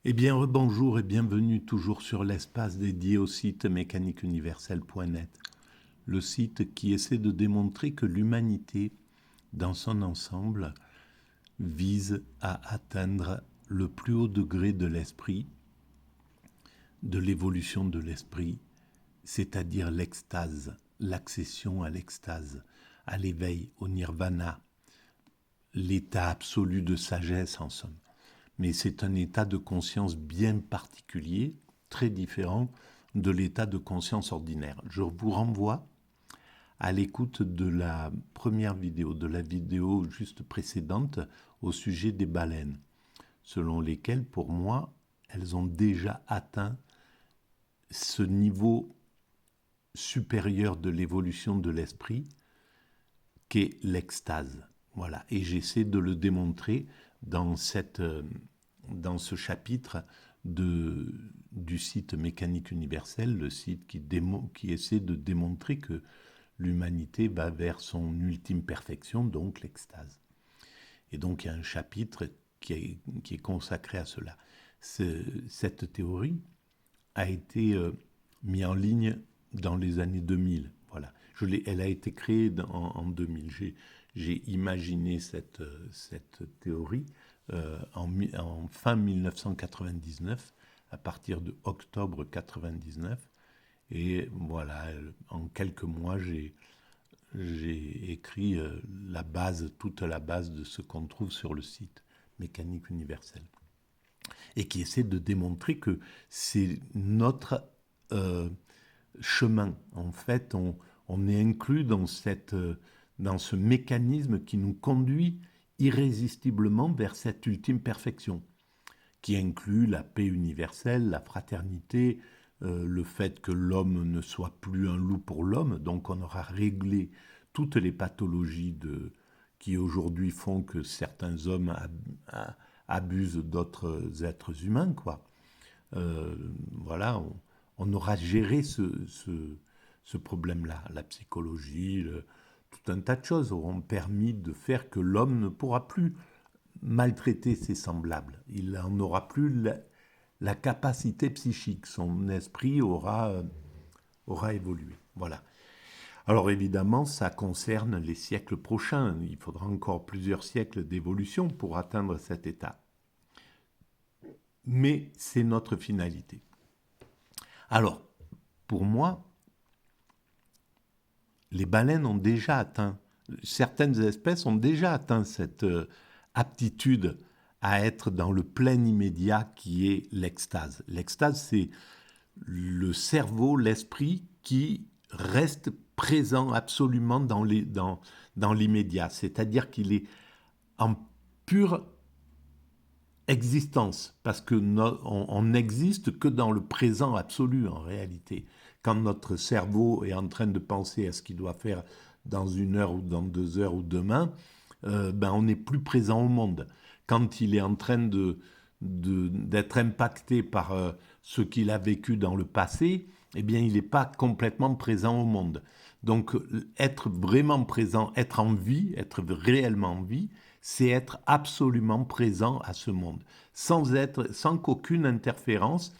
Eh bien, rebonjour et bienvenue toujours sur l'espace dédié au site mécaniqueuniverselle.net, le site qui essaie de démontrer que l'humanité, dans son ensemble, vise à atteindre le plus haut degré de l'esprit, de l'évolution de l'esprit, c'est-à-dire l'extase, l'accession à l'extase, à l'éveil, au nirvana, l'état absolu de sagesse en somme. Mais c'est un état de conscience bien particulier, très différent de l'état de conscience ordinaire. Je vous renvoie à l'écoute de la première vidéo, de la vidéo juste précédente au sujet des baleines, selon lesquelles, pour moi, elles ont déjà atteint ce niveau supérieur de l'évolution de l'esprit qu'est l'extase. Voilà, et j'essaie de le démontrer dans ce chapitre du site Mécanique Universelle, le site qui essaie de démontrer que l'humanité va vers son ultime perfection, donc l'extase. Et donc il y a un chapitre qui est consacré à cela. Cette théorie a été mise en ligne dans les années 2000. Voilà. Elle a été créée en 2000. J'ai imaginé cette théorie en fin 1999, à partir de octobre 99. Et voilà, en quelques mois, j'ai écrit toute la base de ce qu'on trouve sur le site Mécanique Universelle. Et qui essaie de démontrer que c'est notre chemin. En fait, on est inclus dans ce mécanisme qui nous conduit irrésistiblement vers cette ultime perfection, qui inclut la paix universelle, la fraternité, le fait que l'homme ne soit plus un loup pour l'homme, donc on aura réglé toutes les pathologies qui aujourd'hui font que certains hommes abusent d'autres êtres humains, quoi. Voilà, on aura géré ce problème-là. La psychologie, tout un tas de choses auront permis de faire que l'homme ne pourra plus maltraiter ses semblables. Il n'en aura plus la capacité psychique. Son esprit aura évolué. Voilà. Alors évidemment, ça concerne les siècles prochains. Il faudra encore plusieurs siècles d'évolution pour atteindre cet état. Mais c'est notre finalité. Alors, pour moi, les baleines ont déjà atteint, certaines espèces ont déjà atteint cette aptitude à être dans le plein immédiat qui est l'extase. L'extase, c'est le cerveau, l'esprit qui reste présent absolument dans l'immédiat, c'est-à-dire qu'il est en pure existence, parce que on n'existe que dans le présent absolu en réalité. Quand notre cerveau est en train de penser à ce qu'il doit faire dans 1 heure ou dans 2 heures ou demain, on n'est plus présent au monde. Quand il est en train d'être impacté par ce qu'il a vécu dans le passé, eh bien, il n'est pas complètement présent au monde. Donc, être vraiment présent, être en vie, être réellement en vie, c'est être absolument présent à ce monde, sans qu'aucune interférence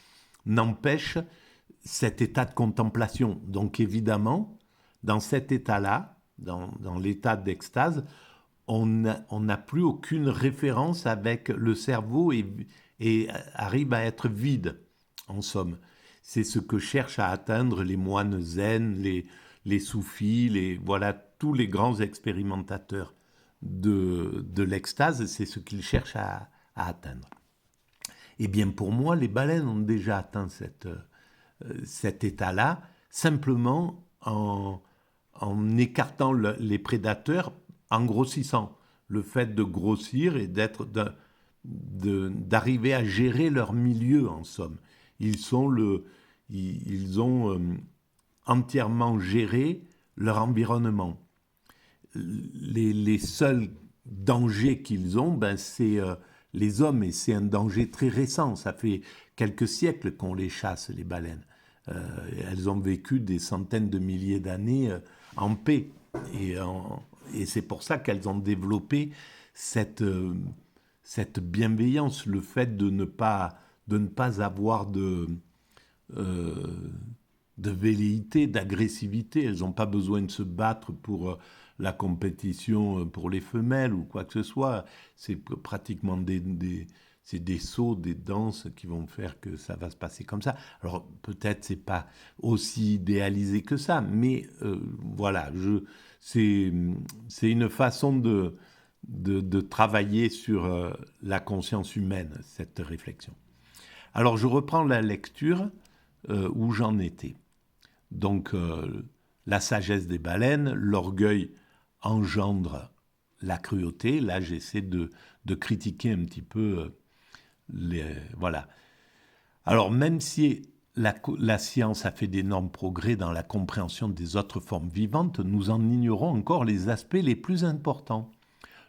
n'empêche cet état de contemplation. Donc évidemment, dans cet état-là, dans l'état d'extase, on n'a plus aucune référence avec le cerveau et arrive à être vide, en somme. C'est ce que cherchent à atteindre les moines zen, les soufis, voilà, tous les grands expérimentateurs de l'extase, c'est ce qu'ils cherchent à atteindre. Eh bien, pour moi, les baleines ont déjà atteint cet état-là, simplement en écartant les prédateurs, en grossissant. Le fait de grossir et d'arriver à gérer leur milieu, en somme. Ils ont entièrement géré leur environnement. Les seuls dangers qu'ils ont, c'est les hommes, et c'est un danger très récent. Ça fait quelques siècles qu'on les chasse, les baleines. Elles ont vécu des centaines de milliers d'années en paix. Et c'est pour ça qu'elles ont développé cette bienveillance, le fait de ne pas de ne pas avoir euh, de velléité, d'agressivité. Elles n'ont pas besoin de se battre pour la compétition pour les femelles ou quoi que ce soit. C'est pratiquement c'est des sauts, des danses qui vont faire que ça va se passer comme ça. Alors peut-être c'est pas aussi idéalisé que ça, mais voilà, c'est une façon de travailler sur la conscience humaine, cette réflexion. Alors je reprends la lecture où j'en étais. Donc la sagesse des baleines, l'orgueil engendre la cruauté. Là j'essaie de critiquer un petit peu voilà. Alors même si la science a fait d'énormes progrès dans la compréhension des autres formes vivantes, nous en ignorons encore les aspects les plus importants.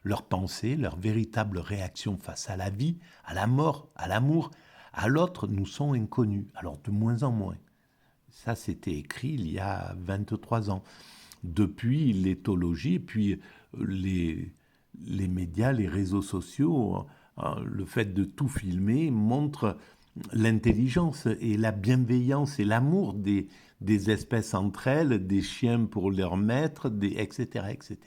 Leurs pensées, leur véritable réaction face à la vie, à la mort, à l'amour, à l'autre, nous sont inconnus. Alors de moins en moins. Ça, c'était écrit il y a 23 ans. Depuis l'éthologie, puis les médias, les réseaux sociaux, le fait de tout filmer montre l'intelligence et la bienveillance et l'amour des espèces entre elles, des chiens pour leurs maîtres, etc., etc.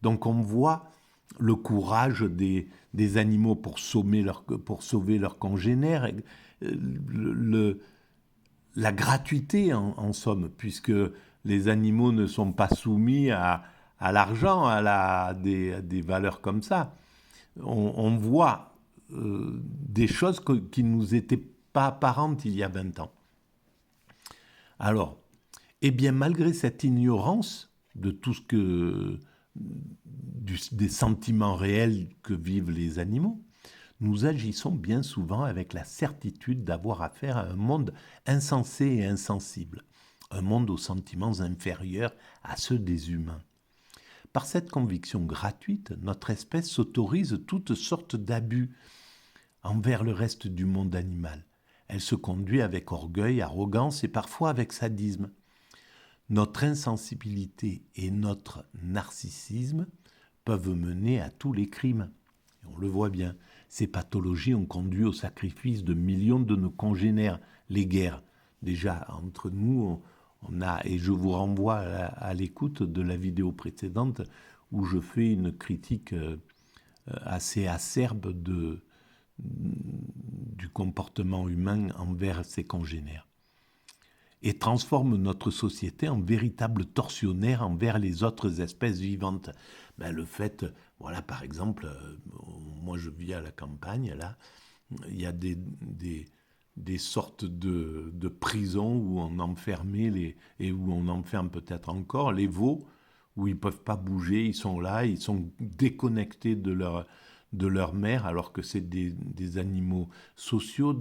Donc on voit le courage des animaux pour sauver leurs congénères, la gratuité en somme, puisque les animaux ne sont pas soumis à l'argent, à des valeurs comme ça. On voit des choses qui ne nous étaient pas apparentes il y a 20 ans. Alors, eh bien, malgré cette ignorance de tout ce des sentiments réels que vivent les animaux, nous agissons bien souvent avec la certitude d'avoir affaire à un monde insensé et insensible, un monde aux sentiments inférieurs à ceux des humains. Par cette conviction gratuite, notre espèce s'autorise toutes sortes d'abus envers le reste du monde animal. Elle se conduit avec orgueil, arrogance et parfois avec sadisme. Notre insensibilité et notre narcissisme peuvent mener à tous les crimes. Et on le voit bien. Ces pathologies ont conduit au sacrifice de millions de nos congénères. Les guerres, déjà entre nous, on a, et je vous renvoie à l'écoute de la vidéo précédente où je fais une critique assez acerbe du comportement humain envers ses congénères, et transforme notre société en véritable tortionnaire envers les autres espèces vivantes. Le fait, voilà, par exemple, moi je vis à la campagne, là, il y a des sortes de prisons où on enfermait et où on enferme peut-être encore les veaux, où ils ne peuvent pas bouger, ils sont là, ils sont déconnectés de leur mère, alors que c'est des animaux sociaux,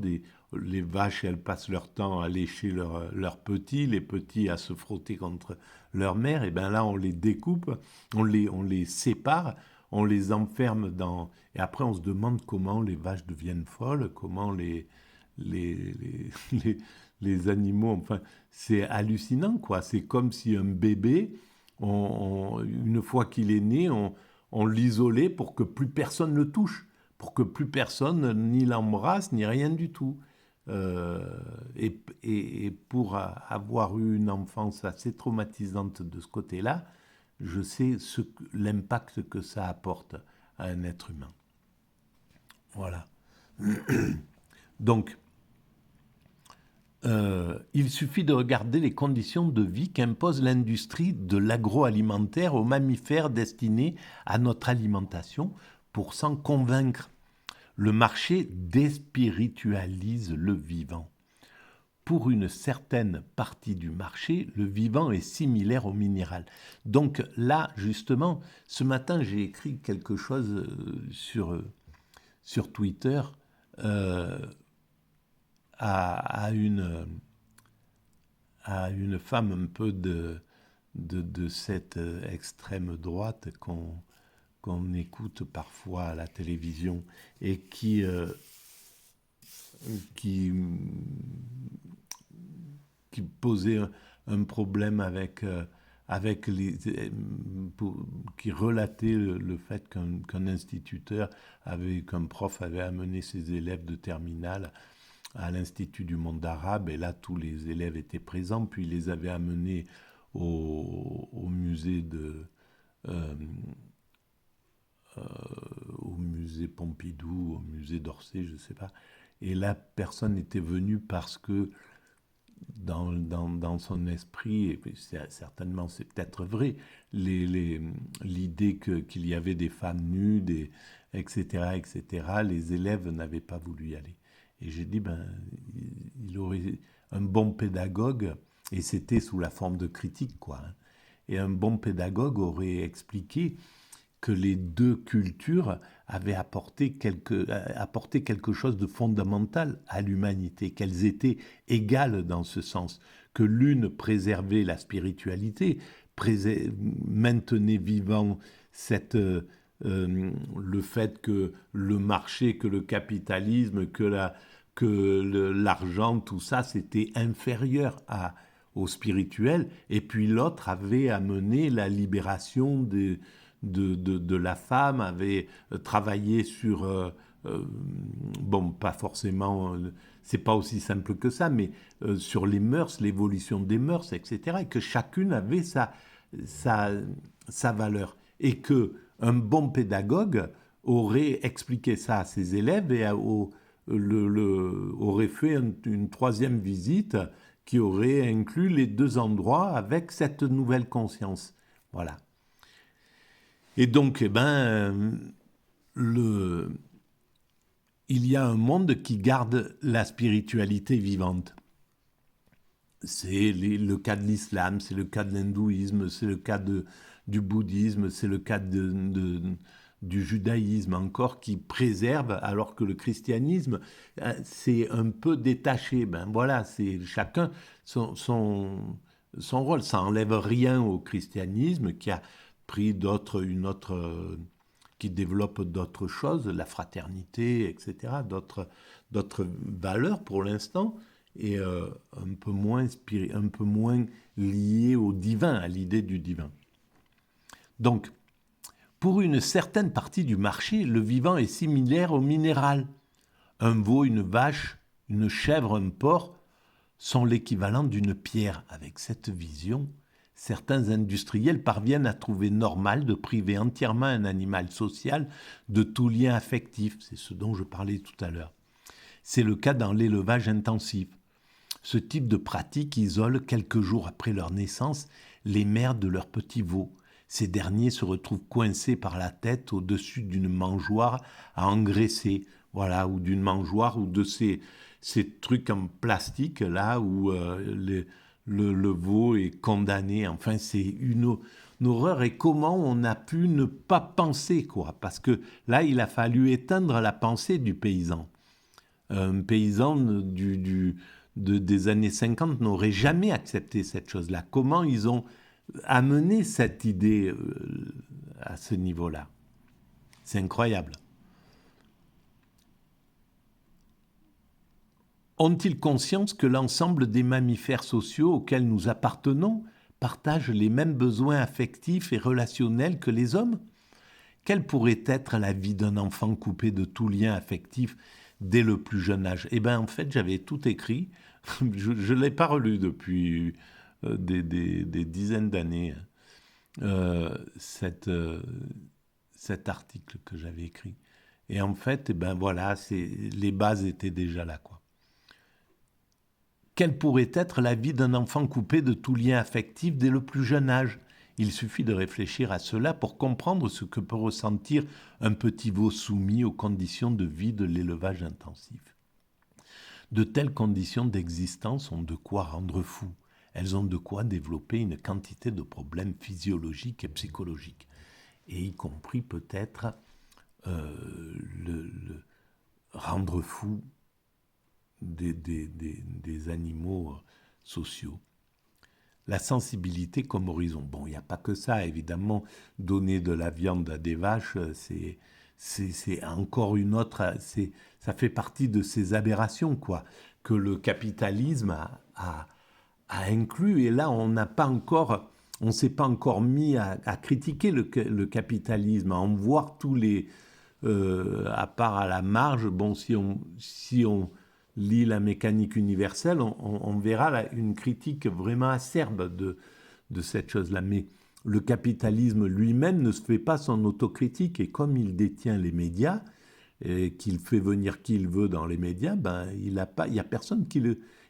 les vaches, elles passent leur temps à lécher leurs petits, les petits à se frotter contre leur mère, et bien là on les découpe, on les sépare, on les enferme et après on se demande comment les vaches deviennent folles, comment les animaux, enfin c'est hallucinant quoi, c'est comme si un bébé, une fois qu'il est né, on l'isolait pour que plus personne ne le touche, pour que plus personne ni l'embrasse, ni rien du tout. Et pour avoir eu une enfance assez traumatisante de ce côté-là, je sais l'impact que ça apporte à un être humain. Voilà. Donc, il suffit de regarder les conditions de vie qu'impose l'industrie de l'agroalimentaire aux mammifères destinés à notre alimentation pour s'en convaincre. Le marché déspiritualise le vivant. Pour une certaine partie du marché, le vivant est similaire au minéral. Donc là, justement, ce matin, j'ai écrit quelque chose sur Twitter à une femme un peu de cette extrême droite qu'on écoute parfois à la télévision et qui posait un problème avec qui relatait le fait qu'un instituteur qu'un prof avait amené ses élèves de terminale à l'Institut du monde arabe, et là tous les élèves étaient présents, puis ils les avaient amenés au musée euh, au musée Pompidou, au musée d'Orsay, je ne sais pas. Et là, personne n'était venu parce que dans son esprit, et certainement c'est peut-être vrai, l'idée qu'il y avait des femmes nues, etc., les élèves n'avaient pas voulu y aller. Et j'ai dit, il aurait un bon pédagogue, et c'était sous la forme de critique, quoi. Hein. Et un bon pédagogue aurait expliqué que les deux cultures avaient apporté quelque chose de fondamental à l'humanité, qu'elles étaient égales dans ce sens, que l'une préservait la spiritualité, maintenait vivant le fait que le marché, que le capitalisme, que l'argent, tout ça, c'était inférieur au spirituel, et puis l'autre avait amené la libération de la femme, avait travaillé sur, bon, pas forcément, c'est pas aussi simple que ça, mais sur les mœurs, l'évolution des mœurs, etc., et que chacune avait sa, sa valeur. Et qu'un bon pédagogue aurait expliqué ça à ses élèves et aurait fait une troisième visite qui aurait inclus les deux endroits avec cette nouvelle conscience. Voilà. Et donc, il y a un monde qui garde la spiritualité vivante. C'est le cas de l'islam, c'est le cas de l'hindouisme, c'est le cas du bouddhisme, c'est le cas du judaïsme encore, qui préserve, alors que le christianisme, c'est un peu détaché. Voilà, c'est chacun son rôle. Ça n'enlève rien au christianisme, qui a pris qui développe d'autres choses, la fraternité, etc., d'autres valeurs pour l'instant, et un peu moins lié au divin, à l'idée du divin. Donc, pour une certaine partie du marché, le vivant est similaire au minéral. Un veau, une vache, une chèvre, un porc sont l'équivalent d'une pierre. Avec cette vision, certains industriels parviennent à trouver normal de priver entièrement un animal social de tout lien affectif. C'est ce dont je parlais tout à l'heure. C'est le cas dans l'élevage intensif. Ce type de pratique isole, quelques jours après leur naissance, les mères de leurs petits veaux. Ces derniers se retrouvent coincés par la tête au-dessus d'une mangeoire à engraisser, voilà, ou d'une mangeoire ou de ces trucs en plastique là où le veau est condamné. Enfin, c'est une horreur. Et comment on a pu ne pas penser, quoi? Parce que là, il a fallu éteindre la pensée du paysan. Un paysan des années 50 n'aurait jamais accepté cette chose-là. Comment ils ont amené cette idée à ce niveau-là? C'est incroyable. Ont-ils conscience que l'ensemble des mammifères sociaux auxquels nous appartenons partagent les mêmes besoins affectifs et relationnels que les hommes? Quelle pourrait être la vie d'un enfant coupé de tout lien affectif dès le plus jeune âge? En fait, j'avais tout écrit. Je ne l'ai pas relu depuis des dizaines d'années, cet article que j'avais écrit. Et en fait, voilà, les bases étaient déjà là, quoi. Quelle pourrait être la vie d'un enfant coupé de tout lien affectif dès le plus jeune âge? Il suffit de réfléchir à cela pour comprendre ce que peut ressentir un petit veau soumis aux conditions de vie de l'élevage intensif. De telles conditions d'existence ont de quoi rendre fou. Elles ont de quoi développer une quantité de problèmes physiologiques et psychologiques, et y compris peut-être le rendre fou des animaux sociaux. La sensibilité comme horizon. Bon, il n'y a pas que ça, évidemment. Donner de la viande à des vaches, c'est encore une autre... ça fait partie de ces aberrations, quoi, que le capitalisme a inclus. Et là, on ne s'est pas encore mis à critiquer le capitalisme, à en voir tous les... à part à la marge, bon, si on lit la mécanique universelle, on verra là une critique vraiment acerbe de cette chose-là. Mais le capitalisme lui-même ne se fait pas son autocritique, et comme il détient les médias, et qu'il fait venir qui il veut dans les médias, ben, il n'y a personne qui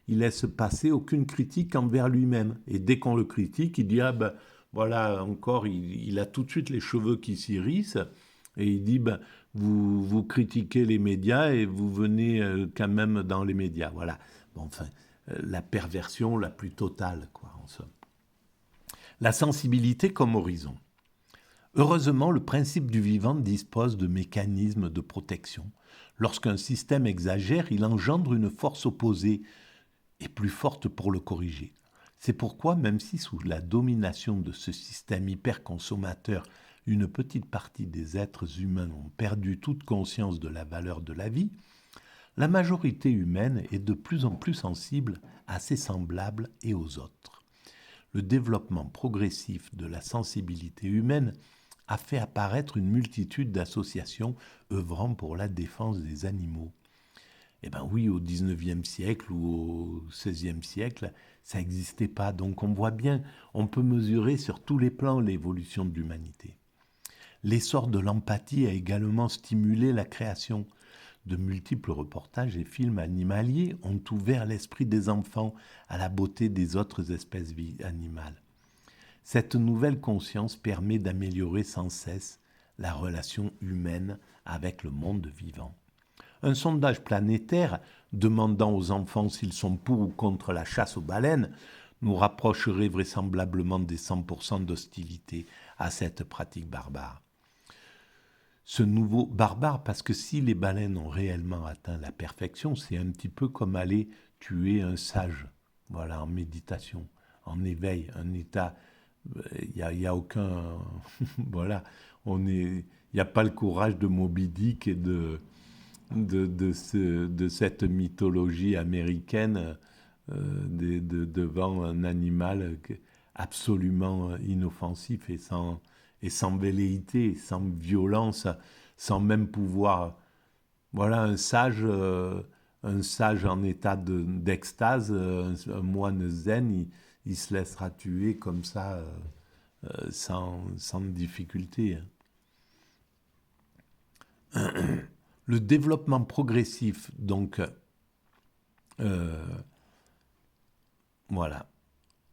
il laisse passer aucune critique envers lui-même. Et dès qu'on le critique, il dit « Ah ben voilà, encore, il a tout de suite les cheveux qui s'irrissent ». Et il dit ben, vous critiquez les médias et vous venez quand même dans les médias. Voilà. Bon, enfin, la perversion la plus totale, quoi, en somme. La sensibilité comme horizon. Heureusement, le principe du vivant dispose de mécanismes de protection. Lorsqu'un système exagère, il engendre une force opposée et plus forte pour le corriger. C'est pourquoi, même si sous la domination de ce système hyper-consommateur, une petite partie des êtres humains ont perdu toute conscience de la valeur de la vie, la majorité humaine est de plus en plus sensible à ses semblables et aux autres. Le développement progressif de la sensibilité humaine a fait apparaître une multitude d'associations œuvrant pour la défense des animaux. Eh bien oui, au XIXe siècle ou au XVIe siècle, ça n'existait pas. Donc on voit bien, on peut mesurer sur tous les plans l'évolution de l'humanité. L'essor de l'empathie a également stimulé la création. De multiples reportages et films animaliers ont ouvert l'esprit des enfants à la beauté des autres espèces animales. Cette nouvelle conscience permet d'améliorer sans cesse la relation humaine avec le monde vivant. Un sondage planétaire demandant aux enfants s'ils sont pour ou contre la chasse aux baleines nous rapprocherait vraisemblablement des 100% d'hostilité à cette pratique barbare. Ce nouveau barbare, parce que si les baleines ont réellement atteint la perfection, c'est un petit peu comme aller tuer un sage, voilà, en méditation, en éveil, un état. Il y a aucun, voilà, il n'y a pas le courage de Moby Dick et de cette mythologie américaine devant un animal absolument inoffensif et sans velléité, sans violence, sans même pouvoir. Voilà un sage en état d'extase, un moine zen, il se laissera tuer comme ça sans difficulté. Le développement progressif, donc, voilà.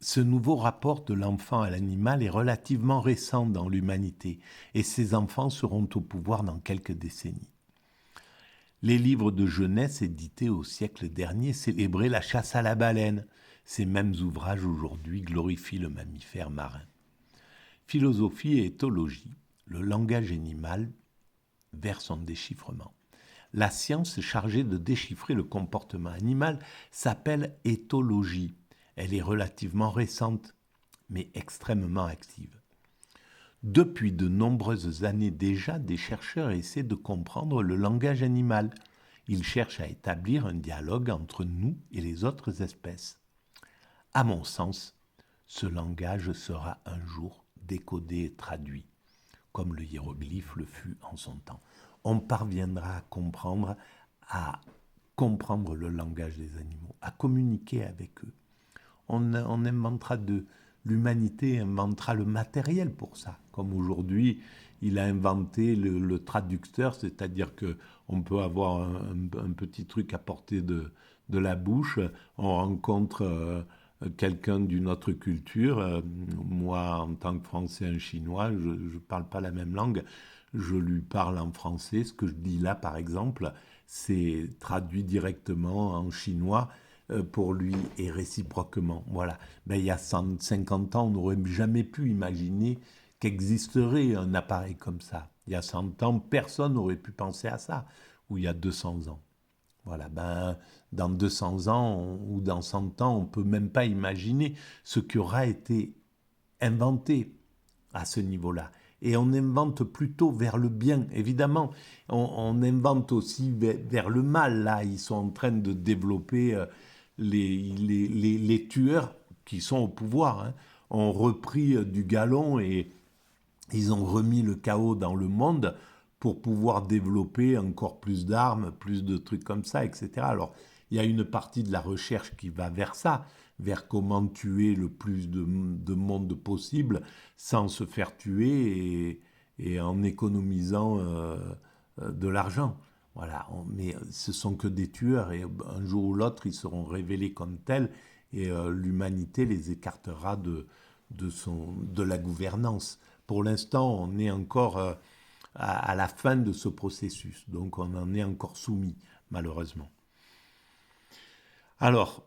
Ce nouveau rapport de l'enfant à l'animal est relativement récent dans l'humanité, et ces enfants seront au pouvoir dans quelques décennies. Les livres de jeunesse édités au siècle dernier célébraient la chasse à la baleine. Ces mêmes ouvrages aujourd'hui glorifient le mammifère marin. Philosophie et éthologie, le langage animal vers son déchiffrement. La science chargée de déchiffrer le comportement animal s'appelle éthologie. Elle est relativement récente, mais extrêmement active. Depuis de nombreuses années déjà, des chercheurs essaient de comprendre le langage animal. Ils cherchent à établir un dialogue entre nous et les autres espèces. À mon sens, ce langage sera un jour décodé et traduit, comme le hiéroglyphe le fut en son temps. On parviendra à comprendre le langage des animaux, à communiquer avec eux. On inventera l'humanité inventera le matériel pour ça. Comme aujourd'hui, il a inventé le traducteur, c'est-à-dire qu'on peut avoir un petit truc à portée de la bouche. On rencontre quelqu'un d'une autre culture. Moi, en tant que Français, un Chinois, je ne parle pas la même langue. Je lui parle en français. Ce que je dis là, par exemple, c'est traduit directement en chinois pour lui et réciproquement. Voilà. Ben, il y a 150 ans, on n'aurait jamais pu imaginer qu'existerait un appareil comme ça. Il y a 100 ans, personne n'aurait pu penser à ça. Ou il y a 200 ans. Voilà, ben, dans 200 ans ou dans 100 ans, on ne peut même pas imaginer ce qui aura été inventé à ce niveau-là. Et on invente plutôt vers le bien. Évidemment, on invente aussi vers le mal. Là, ils sont en train de développer les tueurs qui sont au pouvoir. Hein, ont repris du galon et ils ont remis le chaos dans le monde pour pouvoir développer encore plus d'armes, plus de trucs comme ça, etc. Alors, il y a une partie de la recherche qui va vers ça, vers comment tuer le plus de monde possible sans se faire tuer et en économisant de l'argent. Voilà, mais ce sont que des tueurs et un jour ou l'autre, ils seront révélés comme tels et l'humanité les écartera de la gouvernance. Pour l'instant, on est encore à la fin de ce processus, donc on en est encore soumis, malheureusement. Alors,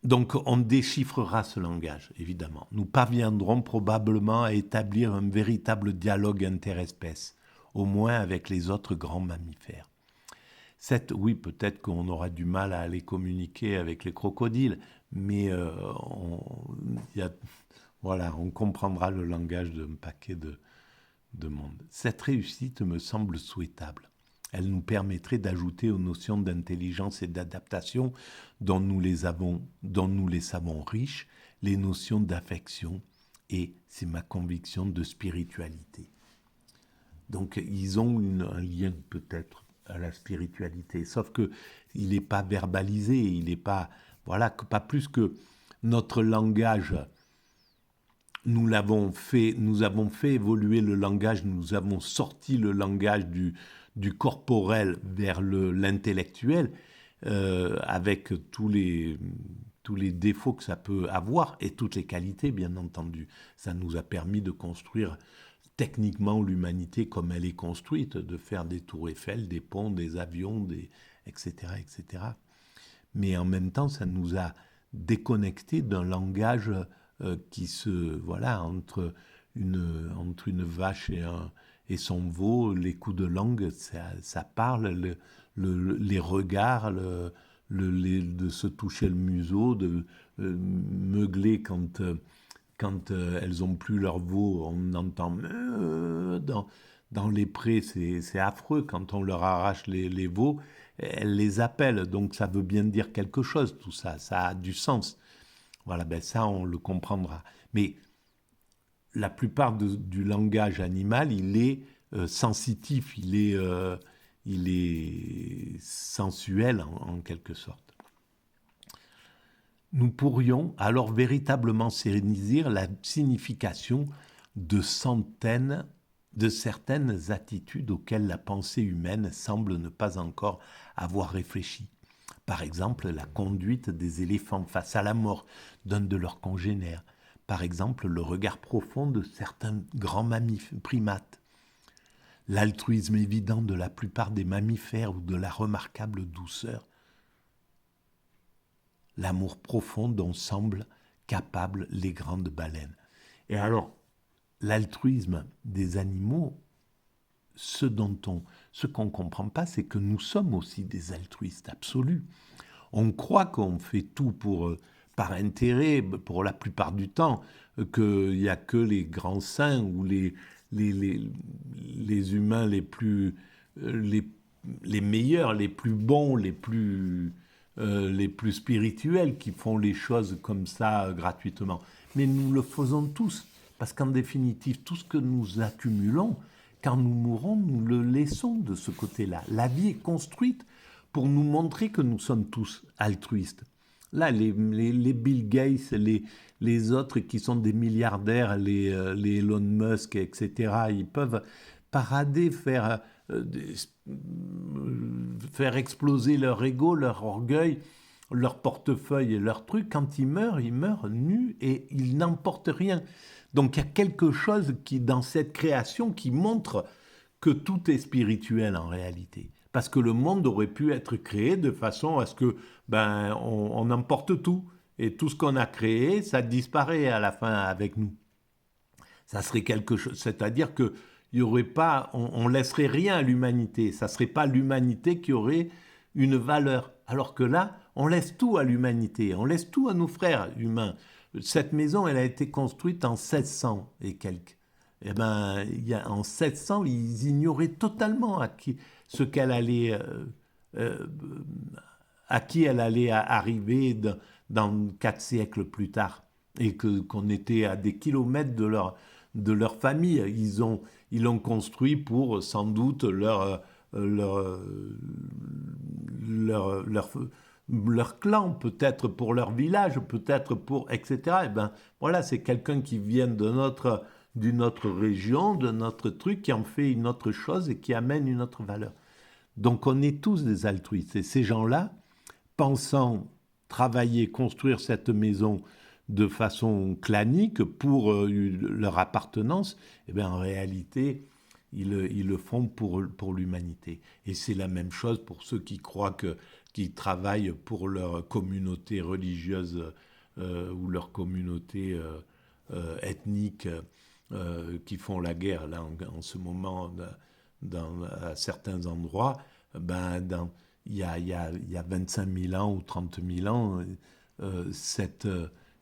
donc on déchiffrera ce langage, évidemment. Nous parviendrons probablement à établir un véritable dialogue interespèces, au moins avec les autres grands mammifères. Oui, peut-être qu'on aura du mal à aller communiquer avec les crocodiles, mais on comprendra le langage d'un paquet de monde. Cette réussite me semble souhaitable. Elle nous permettrait d'ajouter aux notions d'intelligence et d'adaptation dont nous les savons riches, les notions d'affection et, c'est ma conviction, de spiritualité. Donc ils ont un lien peut-être à la spiritualité, sauf qu'il n'est pas verbalisé, il n'est pas... Voilà, pas plus que notre langage... Nous avons fait évoluer le langage, nous avons sorti le langage du corporel vers l'intellectuel, avec tous les défauts que ça peut avoir, et toutes les qualités, bien entendu. Ça nous a permis de construire techniquement l'humanité comme elle est construite, de faire des tours Eiffel, des ponts, des avions, etc., etc. Mais en même temps, ça nous a déconnectés d'un langage qui entre une vache et son veau, les coups de langue, ça parle, les regards, de se toucher le museau, de meugler quand elles n'ont plus leur veau, on entend dans les prés, c'est affreux, quand on leur arrache les veaux, elles les appellent, donc ça veut bien dire quelque chose, tout ça, ça a du sens. Voilà, ça, on le comprendra. Mais la plupart du langage animal, il est sensitif, il est sensuel en quelque sorte. Nous pourrions alors véritablement saisir la signification de certaines attitudes auxquelles la pensée humaine semble ne pas encore avoir réfléchi. Par exemple, la conduite des éléphants face à la mort d'un de leurs congénères. Par exemple, le regard profond de certains grands primates. L'altruisme évident de la plupart des mammifères ou de la remarquable douceur. L'amour profond dont semblent capables les grandes baleines. Et alors, l'altruisme des animaux, ce qu'on ne comprend pas, c'est que nous sommes aussi des altruistes absolus. On croit qu'on fait tout par intérêt, pour la plupart du temps, qu'il n'y a que les grands saints ou les humains les meilleurs, les plus bons, les plus spirituels qui font les choses comme ça gratuitement. Mais nous le faisons tous, parce qu'en définitive, tout ce que nous accumulons, quand nous mourrons, nous le laissons de ce côté-là. La vie est construite pour nous montrer que nous sommes tous altruistes. Là, les Bill Gates, les autres qui sont des milliardaires, les Elon Musk, etc., ils peuvent parader, faire exploser leur ego, leur orgueil, leur portefeuille et leur truc. Quand ils meurent nus et ils n'emportent rien. Donc il y a quelque chose dans cette création qui montre que tout est spirituel en réalité. Parce que le monde aurait pu être créé de façon à ce que on emporte tout. Et tout ce qu'on a créé, ça disparaît à la fin avec nous. Ça serait quelque chose, c'est-à-dire que il y aurait pas, on laisserait rien à l'humanité. Ça serait pas l'humanité qui aurait une valeur. Alors que là, on laisse tout à l'humanité, on laisse tout à nos frères humains. Cette maison, elle a été construite en 1600 et quelques. Eh ben, en 1600, ils ignoraient totalement à qui elle allait arriver dans 4 siècles plus tard, et qu'on était à des kilomètres de leur famille. Ils l'ont construit pour sans doute leur leur, leur, leur clan, peut-être pour leur village, peut-être pour, etc. Et ben voilà, c'est quelqu'un qui vient d'une autre région, de notre truc, qui en fait une autre chose et qui amène une autre valeur. Donc on est tous des altruistes. Et ces gens-là, pensant travailler, construire cette maison de façon clanique pour leur appartenance, eh bien, en réalité, ils le font pour l'humanité. Et c'est la même chose pour ceux qui croient qu'ils travaillent pour leur communauté religieuse ou leur communauté ethnique qui font la guerre là en ce moment à certains endroits. Ben, il y a 25 000 ans ou 30 000 ans,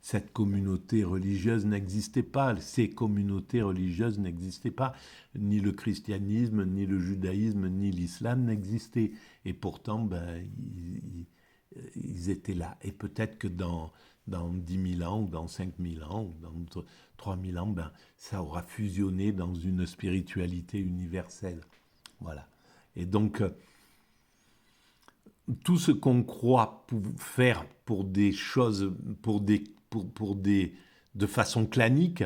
cette communauté religieuse n'existait pas, ces communautés religieuses n'existaient pas, ni le christianisme, ni le judaïsme, ni l'islam n'existaient. Et pourtant, ben, ils étaient là. Et peut-être que dans 10 000 ans, ou dans 5 000 ans, ou dans 3 000 ans, ben, ça aura fusionné dans une spiritualité universelle. Voilà. Et donc, tout ce qu'on croit faire pour des choses, de façon clanique,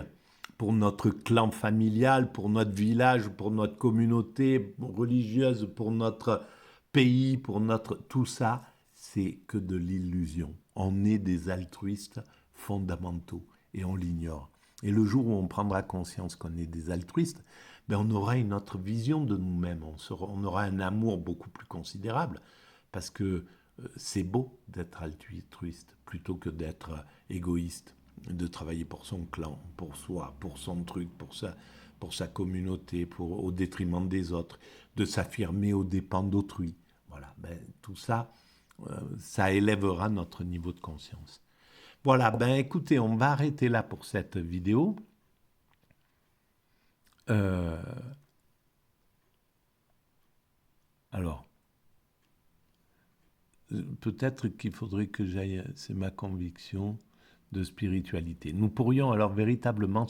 pour notre clan familial, pour notre village, pour notre communauté religieuse, pour notre pays, pour notre... Tout ça, c'est que de l'illusion. On est des altruistes fondamentaux et on l'ignore. Et le jour où on prendra conscience qu'on est des altruistes, ben on aura une autre vision de nous-mêmes. On aura un amour beaucoup plus considérable. Parce que c'est beau d'être altruiste plutôt que d'être égoïste, de travailler pour son clan, pour soi, pour son truc, pour sa communauté, au détriment des autres, de s'affirmer aux dépens d'autrui. Voilà, ben, tout ça, ça élèvera notre niveau de conscience. Voilà, ben écoutez, on va arrêter là pour cette vidéo. Alors, peut-être qu'il faudrait que j'aille, c'est ma conviction, de spiritualité. Nous pourrions alors véritablement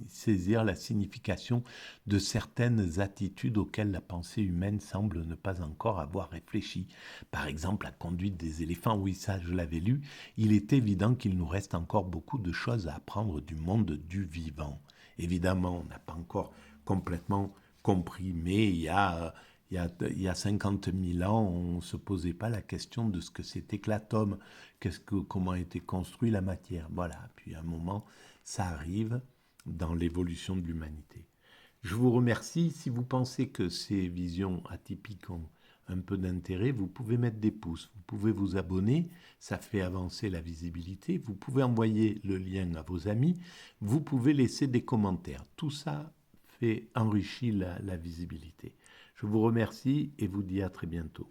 saisir la signification de certaines attitudes auxquelles la pensée humaine semble ne pas encore avoir réfléchi. Par exemple, la conduite des éléphants, oui, ça je l'avais lu. Il est évident qu'il nous reste encore beaucoup de choses à apprendre du monde du vivant. Évidemment, on n'a pas encore complètement compris, mais il y a 50 000 ans, on ne se posait pas la question de ce que c'était que l'atome, comment a été construite la matière. Voilà, puis à un moment, ça arrive dans l'évolution de l'humanité. Je vous remercie. Si vous pensez que ces visions atypiques ont un peu d'intérêt, vous pouvez mettre des pouces, vous pouvez vous abonner, ça fait avancer la visibilité, vous pouvez envoyer le lien à vos amis, vous pouvez laisser des commentaires. Tout ça enrichit la visibilité. Je vous remercie et vous dis à très bientôt.